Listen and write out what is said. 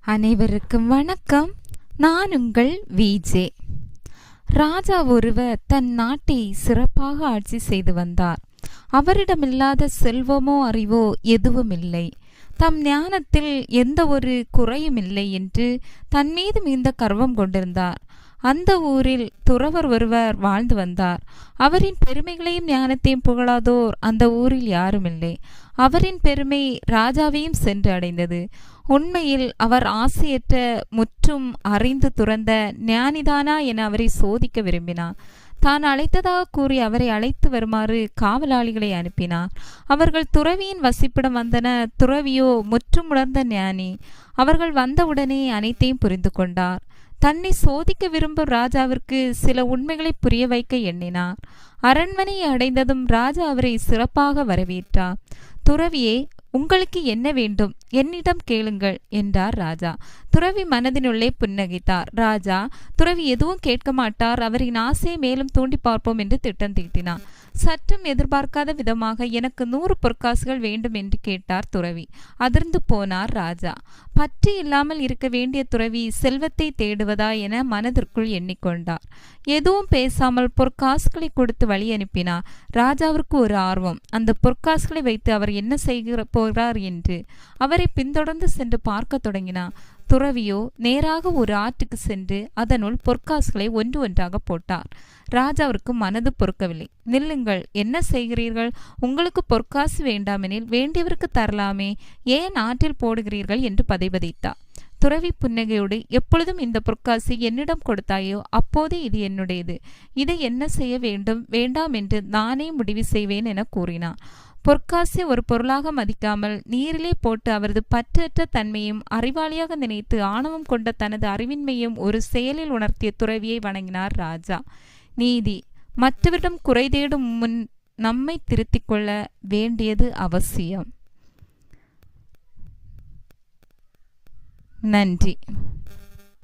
அனைவருக்கும் வணக்கம். நான் உங்கள் விஜே. ராஜா ஒருவர் தன் நாட்டை சிறப்பாக ஆட்சி செய்து வந்தார். அவரிடமில்லாத செல்வமோ அறிவோ எதுவும் இல்லை. தம் ஞானத்தில் எந்த ஒரு குறையும் இல்லை என்று தன் மீது மிகுந்த கர்வம் கொண்டிருந்தார். அந்த ஊரில் துறவர் ஒருவர் வாழ்ந்து வந்தார். அவரின் பெருமைகளையும் ஞானத்தையும் புகழாதோர் அந்த ஊரில் யாரும் இல்லை. அவரின் பெருமை ராஜாவையும் சென்று அடைந்தது. உண்மையில் அவர் ஆசையற்ற முற்றும் அறிந்து துறந்த ஞானிதானா என அவரை சோதிக்க விரும்பினார். தான் அழைத்ததாக கூறி அவரை அழைத்து வருமாறு காவலாளிகளை அனுப்பினார். அவர்கள் துறவியின் வசிப்பிடம் வந்தனர். துறவியோ முற்றும் உணர்ந்த ஞானி. அவர்கள் வந்தவுடனே அனைத்தையும் புரிந்து கொண்டார். தன்னை சோதிக்க விரும்பும் ராஜாவிற்கு சில உண்மைகளை புரிய வைக்க எண்ணினார். அரண்மனையை அடைந்ததும் ராஜா அவரை சிறப்பாக வரவேற்றார். துறவியே, உங்களுக்கு என்ன வேண்டும்? என்னிடம் கேளுங்கள் என்றார் ராஜா. துறவி மனதினுள்ளே புன்னகைத்தார். ராஜா துறவி எதுவும் கேட்க மாட்டார், அவரின் ஆசையை மேலும் தூண்டி பார்ப்போம் என்று திட்டம் தீட்டினார். சற்றும் எதிர்பார்க்காத விதமாக எனக்கு 100 பொற்காசுகள் வேண்டும் என்று கேட்டார் துறவி. அதிர்ந்து போனார் ராஜா. பற்று இல்லாமல் இருக்க வேண்டிய துறவி செல்வத்தை தேடுவதா என மனதிற்குள் எண்ணிக்கொண்டார். எதுவும் பேசாமல் பொற்காசுகளை கொடுத்து வழி அனுப்பினார். ராஜாவிற்கு ஒரு ஆர்வம். அந்த பொற்காசுகளை வைத்து அவர் என்ன செய்ய போகிறார் என்று அவரை பின்தொடர்ந்து சென்று பார்க்க தொடங்கினார். துறவியோ நேராக ஒரு ஆற்றுக்கு சென்று அதனுள் பொற்காசுகளை ஒன்று ஒன்றாக போட்டார். ராஜாவிற்கு மனது பொறுக்கவில்லை. நில்லுங்கள், என்ன செய்கிறீர்கள்? உங்களுக்கு பொற்காசு வேண்டாமெனில் வேண்டியவருக்கு தரலாமே, ஏன் ஆற்றில் போடுகிறீர்கள் என்று பதைபதைத்தார். துறவி புன்னகையோடு, எப்பொழுதும் இந்த பொற்காசு என்னிடம் கொடுத்தாயோ அப்போதே இது என்னுடையது. இதை என்ன செய்ய வேண்டும் வேண்டாம் என்று நானே முடிவு செய்வேன் என கூறினார். பொற்காசை ஒரு பொருளாக மதிக்காமல் நீரிலே போட்டு அவரது பற்றற்ற தன்மையும் அறிவாளியாக நினைத்து ஆணவம் கொண்ட தனது அறிவின்மையும் ஒரு செயலில் உணர்த்திய துறவியை வணங்கினார் ராஜா. நீதி. மற்றவரிடம் குறை தேடும் முன் நம்மை திருத்திக் கொள்ள வேண்டியது அவசியம். நன்றி.